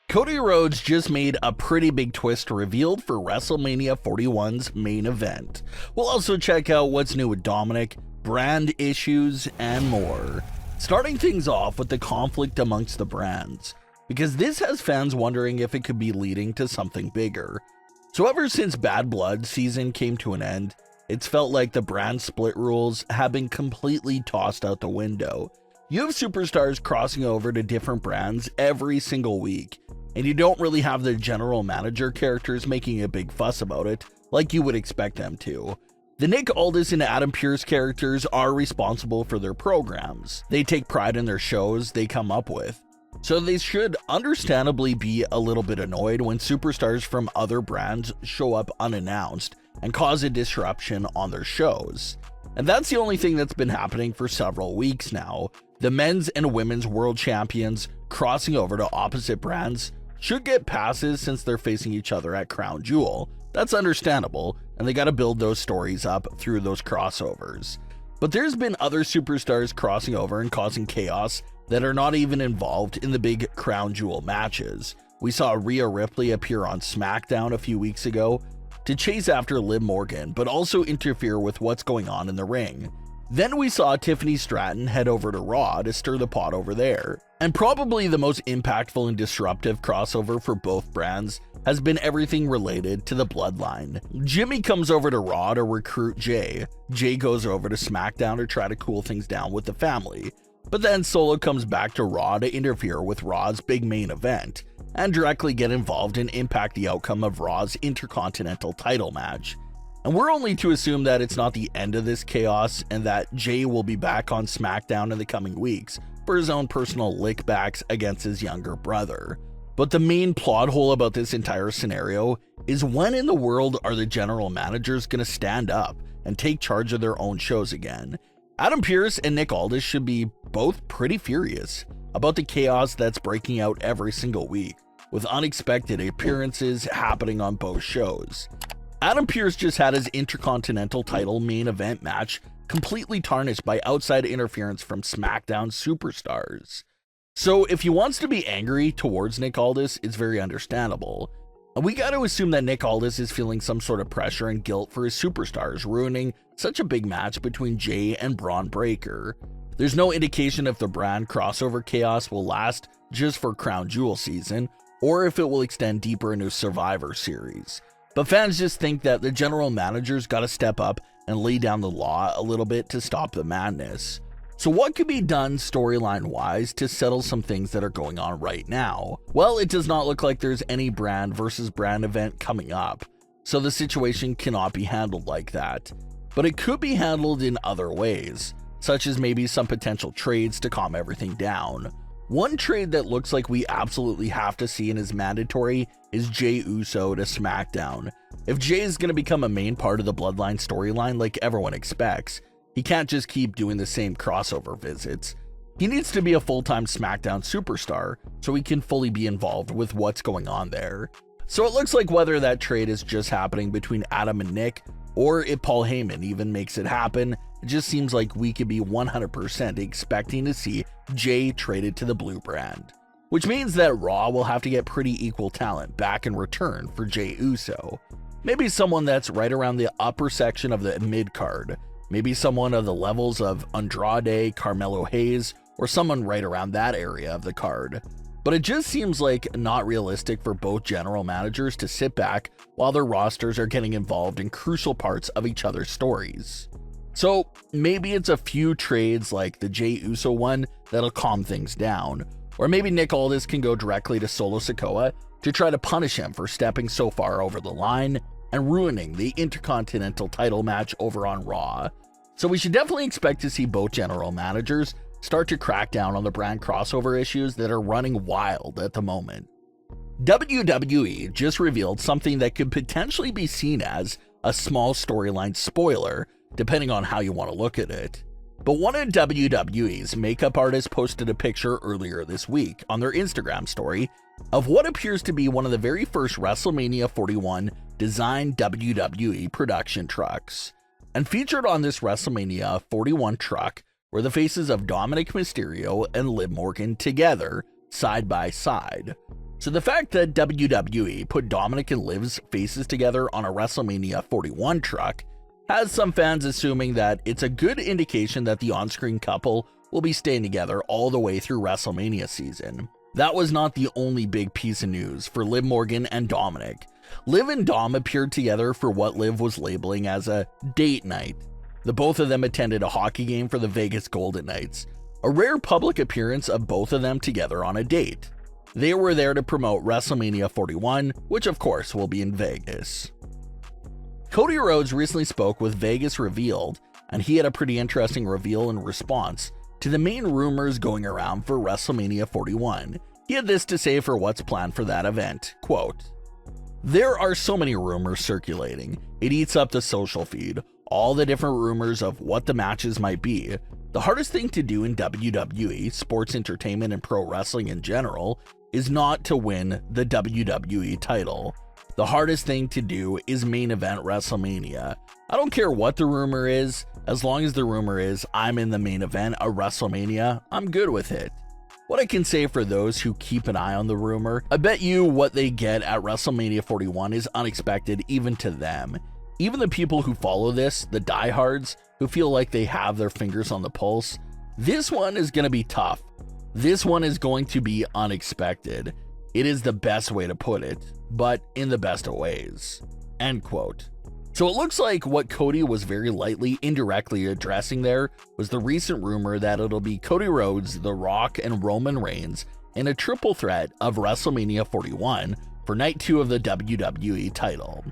Cody Rhodes just made a pretty big twist revealed for WrestleMania 41's main event. We'll also check out what's new with Dominik, brand issues, and more. Starting things off with the conflict amongst the brands, because this has fans wondering if it could be leading to something bigger. So ever since Bad Blood season came to an end, it's felt like the brand split rules have been completely tossed out the window. You have superstars crossing over to different brands every single week, and you don't really have the general manager characters making a big fuss about it, like you would expect them to. The Nick Aldis and Adam Pearce characters are responsible for their programs. They take pride in their shows they come up with. So they should understandably be a little bit annoyed when superstars from other brands show up unannounced and cause a disruption on their shows. And that's the only thing that's been happening for several weeks now. The men's and women's world champions crossing over to opposite brands should get passes since they're facing each other at Crown Jewel. That's understandable, and they gotta build those stories up through those crossovers. But there's been other superstars crossing over and causing chaos that are not even involved in the big Crown Jewel matches. We saw Rhea Ripley appear on SmackDown a few weeks ago to chase after Liv Morgan, but also interfere with what's going on in the ring. Then we saw Tiffany Stratton head over to Raw to stir the pot over there. And probably the most impactful and disruptive crossover for both brands has been everything related to the Bloodline. Jimmy comes over to Raw to recruit Jay. Jay goes over to SmackDown to try to cool things down with the family. But then Solo comes back to Raw to interfere with Raw's big main event and directly get involved and impact the outcome of Raw's Intercontinental title match. And we're only to assume that it's not the end of this chaos and that Jay will be back on SmackDown in the coming weeks for his own personal lickbacks against his younger brother. But the main plot hole about this entire scenario is when in the world are the general managers going to stand up and take charge of their own shows again? Adam Pearce and Nick Aldis should be both pretty furious about the chaos that's breaking out every single week, with unexpected appearances happening on both shows. Adam Pearce just had his Intercontinental title main event match completely tarnished by outside interference from SmackDown superstars. So if he wants to be angry towards Nick Aldis, it's very understandable. And we got to assume that Nick Aldis is feeling some sort of pressure and guilt for his superstars ruining such a big match between Jay and Braun Breaker. There's no indication if the brand crossover chaos will last just for Crown Jewel season, or if it will extend deeper into Survivor Series. But fans just think that the general managers got to step up and lay down the law a little bit to stop the madness. So what could be done storyline-wise to settle some things that are going on right now? Well, it does not look like there's any brand versus brand event coming up, so the situation cannot be handled like that. But it could be handled in other ways, such as maybe some potential trades to calm everything down. One trade that looks like we absolutely have to see and is mandatory is Jey Uso to SmackDown. If Jay is going to become a main part of the Bloodline storyline like everyone expects, he can't just keep doing the same crossover visits. He needs to be a full-time SmackDown superstar so he can fully be involved with what's going on there. So it looks like whether that trade is just happening between Adam and Nick, or if Paul Heyman even makes it happen, it just seems like we could be 100% expecting to see Jay traded to the Blue brand. Which means that Raw will have to get pretty equal talent back in return for Jey Uso. Maybe someone that's right around the upper section of the mid-card. Maybe someone of the levels of Andrade, Carmelo Hayes, or someone right around that area of the card. But it just seems like not realistic for both general managers to sit back while their rosters are getting involved in crucial parts of each other's stories. So maybe it's a few trades like the Jey Uso one that'll calm things down, or maybe Nick Aldis can go directly to Solo Sikoa to try to punish him for stepping so far over the line and ruining the Intercontinental title match over on Raw. So we should definitely expect to see both general managers start to crack down on the brand crossover issues that are running wild at the moment. WWE just revealed something that could potentially be seen as a small storyline spoiler, depending on how you want to look at it. But one of WWE's makeup artists posted a picture earlier this week on their Instagram story of what appears to be one of the very first WrestleMania 41 designed WWE production trucks. And featured on this WrestleMania 41 truck were the faces of Dominik Mysterio and Liv Morgan together, side by side. So the fact that WWE put Dominik and Liv's faces together on a WrestleMania 41 truck has some fans assuming that it's a good indication that the on-screen couple will be staying together all the way through WrestleMania season. That was not the only big piece of news for Liv Morgan and Dominik. Liv and Dom appeared together for what Liv was labeling as a date night. The both of them attended a hockey game for the Vegas Golden Knights, a rare public appearance of both of them together on a date. They were there to promote WrestleMania 41, which of course will be in Vegas. Cody Rhodes recently spoke with Vegas Revealed, and he had a pretty interesting reveal in response to the main rumors going around for WrestleMania 41. He had this to say for what's planned for that event, quote, "There are so many rumors circulating, it eats up the social feed, all the different rumors of what the matches might be. The hardest thing to do in WWE, sports entertainment and pro wrestling in general, is not to win the WWE title. The hardest thing to do is main event WrestleMania. I don't care what the rumor is, as long as the rumor is I'm in the main event of WrestleMania, I'm good with it. What I can say for those who keep an eye on the rumor, I bet you what they get at WrestleMania 41 is unexpected even to them. Even the people who follow this, the diehards, who feel like they have their fingers on the pulse, this one is going to be tough. This one is going to be unexpected. It is the best way to put it, but in the best of ways." End quote. So it looks like what Cody was very lightly, indirectly addressing there was the recent rumor that it'll be Cody Rhodes, The Rock, and Roman Reigns in a triple threat of WrestleMania 41 for Night 2 of the WWE title.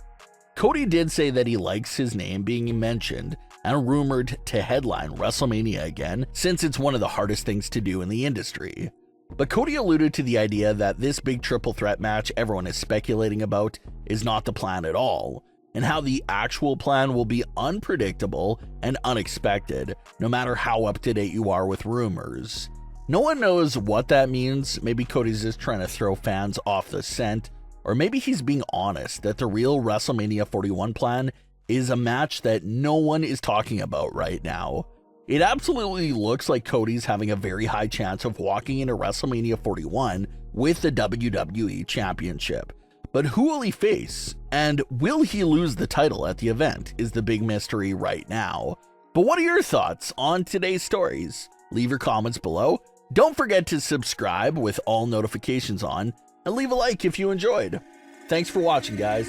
Cody did say that he likes his name being mentioned and rumored to headline WrestleMania again, since it's one of the hardest things to do in the industry. But Cody alluded to the idea that this big triple threat match everyone is speculating about is not the plan at all, and how the actual plan will be unpredictable and unexpected, no matter how up to date you are with rumors. No one knows what that means. Maybe Cody's just trying to throw fans off the scent, or maybe he's being honest that the real WrestleMania 41 plan is a match that no one is talking about right now. It absolutely looks like Cody's having a very high chance of walking into WrestleMania 41 with the WWE Championship. But who will he face? And will he lose the title at the event is the big mystery right now. But what are your thoughts on today's stories? Leave your comments below. Don't forget to subscribe with all notifications on, and leave a like if you enjoyed. Thanks for watching, guys.